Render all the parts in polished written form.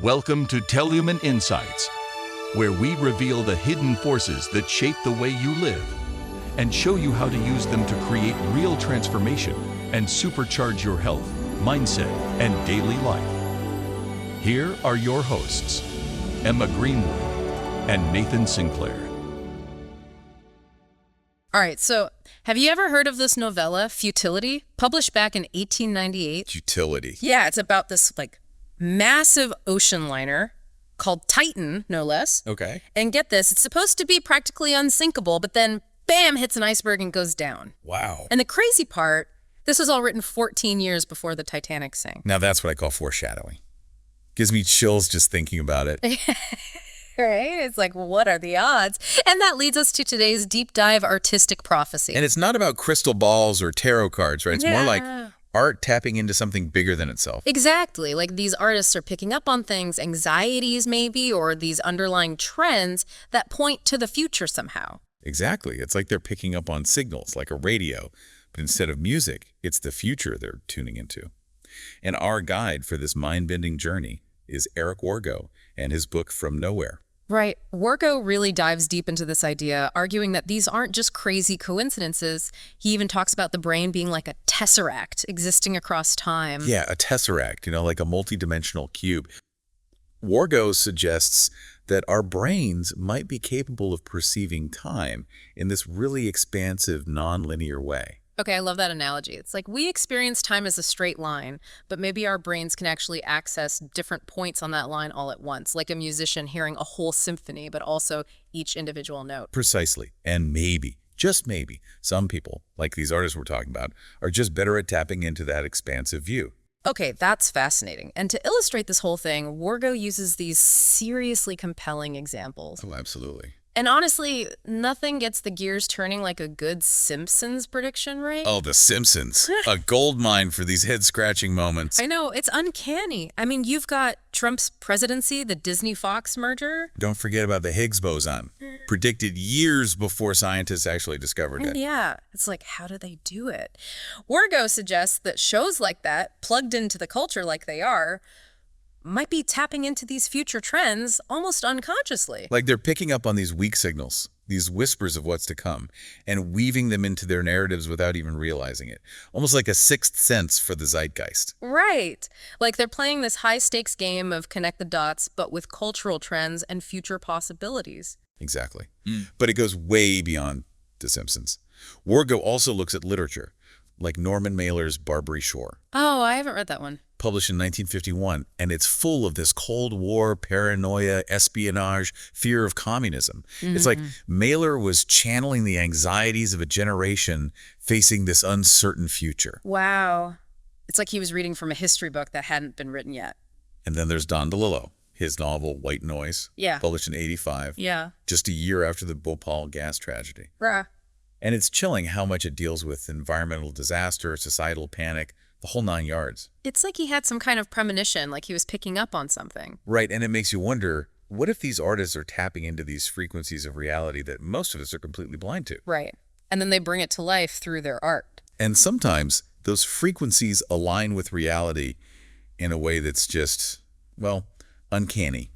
Welcome to TEOLUMEN Insights, where we reveal the hidden forces that shape the way you live and show you how to use them to create real transformation and supercharge your health, mindset, and daily life. Here are your hosts, Emma Greenwood and Nathan Sinclair. All right, so have you ever heard of this novella, Futility, published back in 1898? Futility. Yeah, it's about this massive ocean liner called Titan, no less. Okay. And get this, it's supposed to be practically unsinkable, but then bam, hits an iceberg and goes down. Wow. And the crazy part, this was all written 14 years before the Titanic sank. Now that's what I call foreshadowing. Gives me chills just thinking about it. Right? It's like, what are the odds? And that leads us to today's deep dive artistic prophecy. And it's not about crystal balls or tarot cards, right? It's more like art tapping into something bigger than itself. Exactly. Like these artists are picking up on things, anxieties maybe, or these underlying trends that point to the future somehow. Exactly. It's like they're picking up on signals, like a radio. But instead of music, it's the future they're tuning into. And our guide for this mind-bending journey is Eric Wargo and his book From Nowhere. Right. Wargo really dives deep into this idea, arguing that these aren't just crazy coincidences. He even talks about the brain being like a tesseract existing across time. Yeah, a tesseract, like a multidimensional cube. Wargo suggests that our brains might be capable of perceiving time in this really expansive, non-linear way. Okay, I love that analogy. It's like we experience time as a straight line, but maybe our brains can actually access different points on that line all at once, like a musician hearing a whole symphony, but also each individual note. Precisely. And maybe, just maybe, some people, like these artists we're talking about, are just better at tapping into that expansive view. Okay, that's fascinating. And to illustrate this whole thing, Wargo uses these seriously compelling examples. Oh, absolutely. And honestly, nothing gets the gears turning like a good Simpsons prediction, right? Oh, The Simpsons. A gold mine for these head-scratching moments. I know, it's uncanny. I mean, you've got Trump's presidency, the Disney-Fox merger. Don't forget about the Higgs boson, predicted years before scientists actually discovered it. Yeah, it's like, how do they do it? Wargo suggests that shows like that, plugged into the culture like they are, might be tapping into these future trends almost unconsciously. Like they're picking up on these weak signals, these whispers of what's to come, and weaving them into their narratives without even realizing it. Almost like a sixth sense for the zeitgeist. Right. Like they're playing this high-stakes game of connect the dots, but with cultural trends and future possibilities. Exactly. But it goes way beyond The Simpsons. Wargo also looks at literature, like Norman Mailer's Barbary Shore. Oh, I haven't read that one. Published in 1951, and it's full of this Cold War, paranoia, espionage, fear of communism. It's like Mailer was channeling the anxieties of a generation facing this uncertain future. Wow. It's like he was reading from a history book that hadn't been written yet. And then there's Don DeLillo, his novel White Noise, Yeah. published in 85, Yeah. just a year after the Bhopal gas tragedy. Rah. And it's chilling how much it deals with environmental disaster, societal panic, the whole 9 yards. It's like he had some kind of premonition, like he was picking up on something. Right, and it makes you wonder, what if these artists are tapping into these frequencies of reality that most of us are completely blind to? Right. And then they bring it to life through their art. And sometimes those frequencies align with reality in a way that's just, uncanny.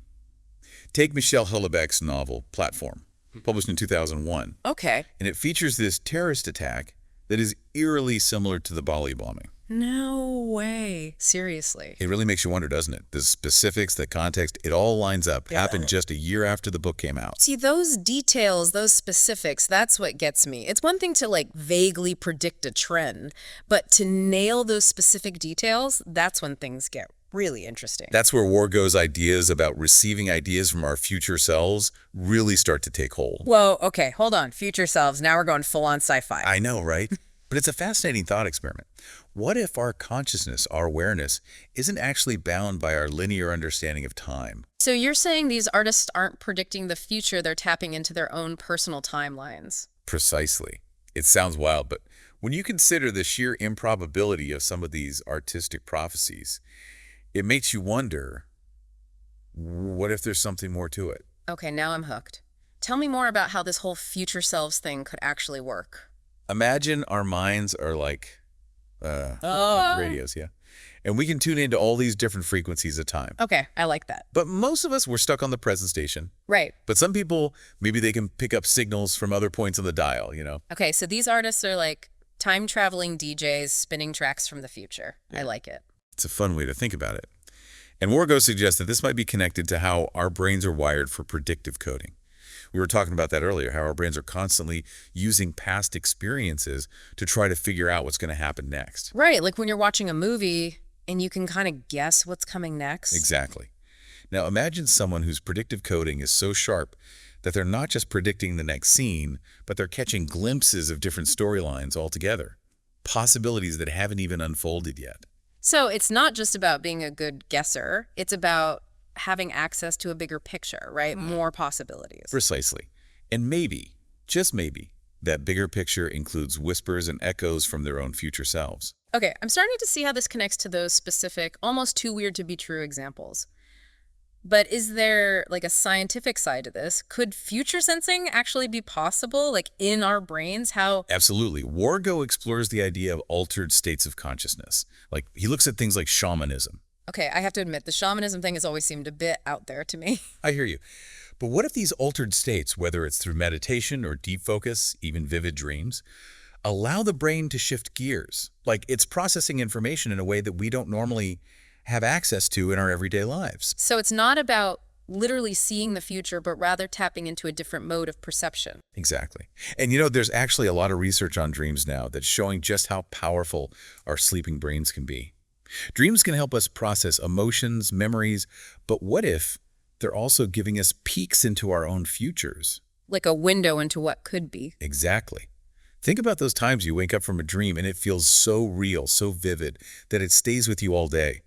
Take Michel Houellebecq's novel, Platform, published in 2001. Okay. And it features this terrorist attack that is eerily similar to the Bali bombing. No way. Seriously. It really makes you wonder, doesn't it? The specifics, the context, it all lines up. Yeah. Happened just a year after the book came out. See, those details, those specifics, that's what gets me. It's one thing to vaguely predict a trend, but to nail those specific details, that's when things get really interesting. That's where Wargo's ideas about receiving ideas from our future selves really start to take hold. Whoa, okay, hold on. Future selves. Now we're going full-on sci-fi. I know, right? But it's a fascinating thought experiment. What if our consciousness, our awareness, isn't actually bound by our linear understanding of time? So you're saying these artists aren't predicting the future, they're tapping into their own personal timelines. Precisely. It sounds wild, but when you consider the sheer improbability of some of these artistic prophecies, it makes you wonder, what if there's something more to it? Okay, now I'm hooked. Tell me more about how this whole future selves thing could actually work. Imagine our minds are like radios, yeah. And we can tune into all these different frequencies of time. Okay, I like that. But most of us, we're stuck on the present station. Right. But some people, maybe they can pick up signals from other points on the dial, you know? Okay, so these artists are like time-traveling DJs spinning tracks from the future. I like it. It's a fun way to think about it. And Wargo suggests that this might be connected to how our brains are wired for predictive coding. We were talking about that earlier, how our brains are constantly using past experiences to try to figure out what's going to happen next. Right, like when you're watching a movie and you can kind of guess what's coming next. Exactly. Now imagine someone whose predictive coding is so sharp that they're not just predicting the next scene, but they're catching glimpses of different storylines altogether, possibilities that haven't even unfolded yet. So it's not just about being a good guesser, it's about having access to a bigger picture, right? More possibilities. Precisely. And maybe, just maybe, that bigger picture includes whispers and echoes from their own future selves. Okay, I'm starting to see how this connects to those specific, almost too weird to be true examples. But is there like a scientific side to this? Could future sensing actually be possible, like in our brains? How? Absolutely. Wargo explores the idea of altered states of consciousness. Like, he looks at things like shamanism. Okay, I have to admit, the shamanism thing has always seemed a bit out there to me. I hear you. But what if these altered states, whether it's through meditation or deep focus, even vivid dreams, allow the brain to shift gears? Like, it's processing information in a way that we don't normally have access to in our everyday lives. So it's not about literally seeing the future, but rather tapping into a different mode of perception. Exactly. And you know, there's actually a lot of research on dreams now that's showing just how powerful our sleeping brains can be. Dreams can help us process emotions, memories, but what if they're also giving us peeks into our own futures? Like a window into what could be. Exactly. Think about those times you wake up from a dream and it feels so real, so vivid, that it stays with you all day.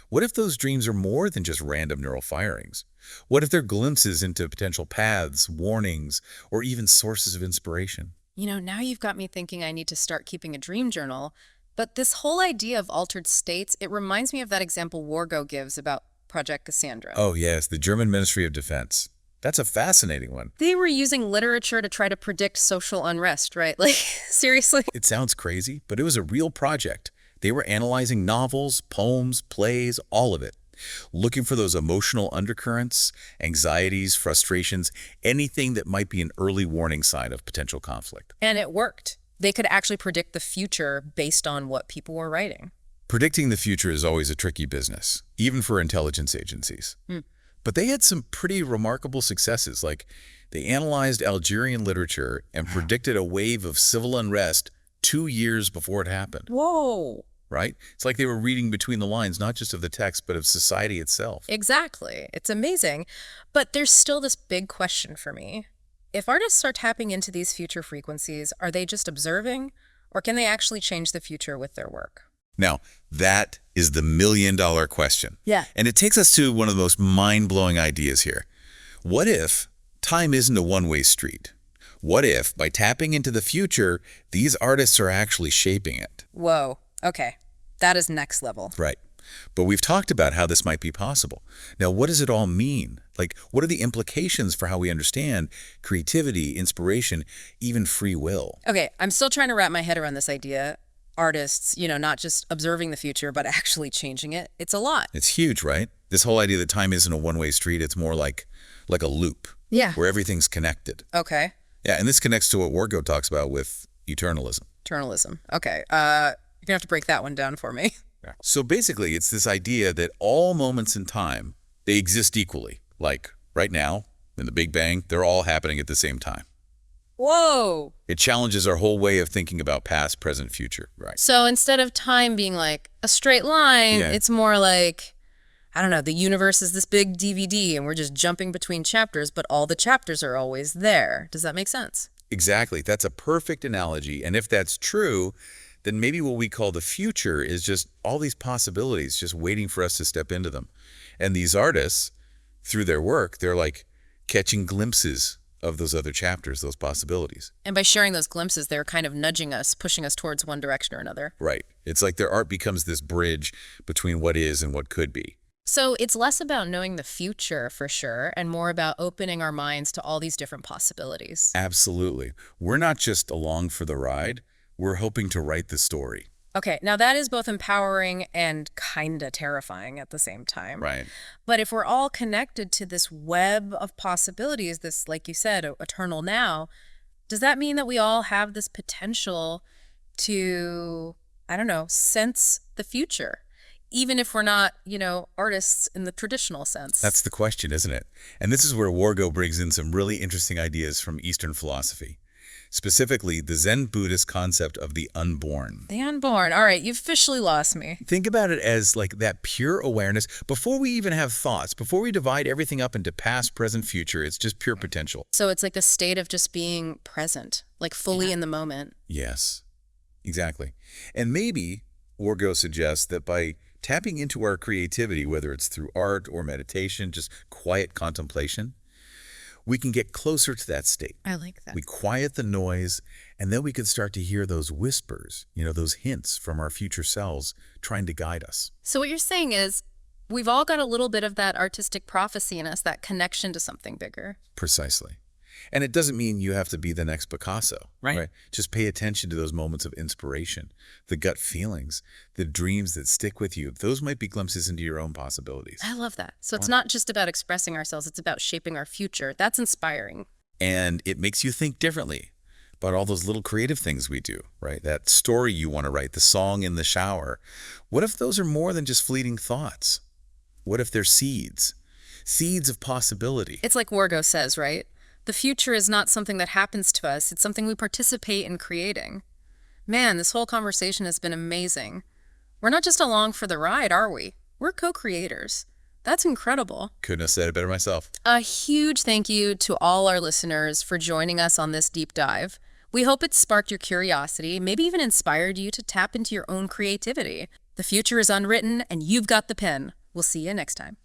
What if those dreams are more than just random neural firings? What if they're glimpses into potential paths, warnings, or even sources of inspiration? You know, now you've got me thinking I need to start keeping a dream journal. But this whole idea of altered states, it reminds me of that example Wargo gives about Project Cassandra. Oh yes, the German Ministry of Defense. That's a fascinating one. They were using literature to try to predict social unrest, right? Like, seriously? It sounds crazy, but it was a real project. They were analyzing novels, poems, plays, all of it, looking for those emotional undercurrents, anxieties, frustrations, anything that might be an early warning sign of potential conflict. And it worked. They could actually predict the future based on what people were writing. Predicting the future is always a tricky business, even for intelligence agencies. But they had some pretty remarkable successes, like they analyzed Algerian literature and predicted a wave of civil unrest 2 years before it happened. Whoa. Right? It's like they were reading between the lines, not just of the text, but of society itself. Exactly. It's amazing. But there's still this big question for me. If artists are tapping into these future frequencies, are they just observing, or can they actually change the future with their work? Now, that is the million-dollar question. Yeah. And it takes us to one of the most mind-blowing ideas here. What if time isn't a one-way street? What if, by tapping into the future, these artists are actually shaping it? Whoa. Okay. That is next level. Right. But we've talked about how this might be possible. Now, what does it all mean? Like, what are the implications for how we understand creativity, inspiration, even free will? Okay, I'm still trying to wrap my head around this idea. Artists, you know, not just observing the future, but actually changing it. It's a lot. It's huge, right? This whole idea that time isn't a one-way street, it's more like a loop. Yeah. Where everything's connected. Okay. Yeah, and this connects to what Wargo talks about with eternalism. Eternalism. Okay. You're going to have to break that one down for me. So basically, it's this idea that all moments in time, they exist equally. Like right now, in the Big Bang, they're all happening at the same time. Whoa. It challenges our whole way of thinking about past, present, future. Right. So instead of time being like a straight line, it's more like, I don't know, the universe is this big DVD and we're just jumping between chapters, but all the chapters are always there. Does that make sense? Exactly. That's a perfect analogy. And if that's true, then maybe what we call the future is just all these possibilities just waiting for us to step into them. And these artists, through their work, they're like catching glimpses of those other chapters, those possibilities. And by sharing those glimpses, they're kind of nudging us, pushing us towards one direction or another. Right. It's like their art becomes this bridge between what is and what could be. So it's less about knowing the future for sure, and more about opening our minds to all these different possibilities. Absolutely. We're not just along for the ride. We're hoping to write the story. Okay, now that is both empowering and kinda terrifying at the same time. Right. But if we're all connected to this web of possibilities, this, like you said, eternal now, does that mean that we all have this potential to, I don't know, sense the future? Even if we're not, artists in the traditional sense. That's the question, isn't it? And this is where Wargo brings in some really interesting ideas from Eastern philosophy, specifically the Zen Buddhist concept of the unborn. The unborn. All right, you've officially lost me. Think about it as like that pure awareness before we even have thoughts, before we divide everything up into past, present, future. It's just pure potential. So it's like a state of just being present, like fully in the moment. Yes, exactly. And maybe Wargo suggests that by tapping into our creativity, whether it's through art or meditation, just quiet contemplation, we can get closer to that state. I like that. We quiet the noise, and then we can start to hear those whispers, those hints from our future selves trying to guide us. So what you're saying is we've all got a little bit of that artistic prophecy in us, that connection to something bigger. Precisely. And it doesn't mean you have to be the next Picasso, right? Just pay attention to those moments of inspiration, the gut feelings, the dreams that stick with you. Those might be glimpses into your own possibilities. I love that. So it's not just about expressing ourselves, it's about shaping our future. That's inspiring. And it makes you think differently about all those little creative things we do, right? That story you want to write, the song in the shower. What if those are more than just fleeting thoughts? What if they're seeds? Seeds of possibility. It's like Wargo says, right? The future is not something that happens to us. It's something we participate in creating. Man, this whole conversation has been amazing. We're not just along for the ride, are we? We're co-creators. That's incredible. Couldn't have said it better myself. A huge thank you to all our listeners for joining us on this deep dive. We hope it sparked your curiosity, maybe even inspired you to tap into your own creativity. The future is unwritten, and you've got the pen. We'll see you next time.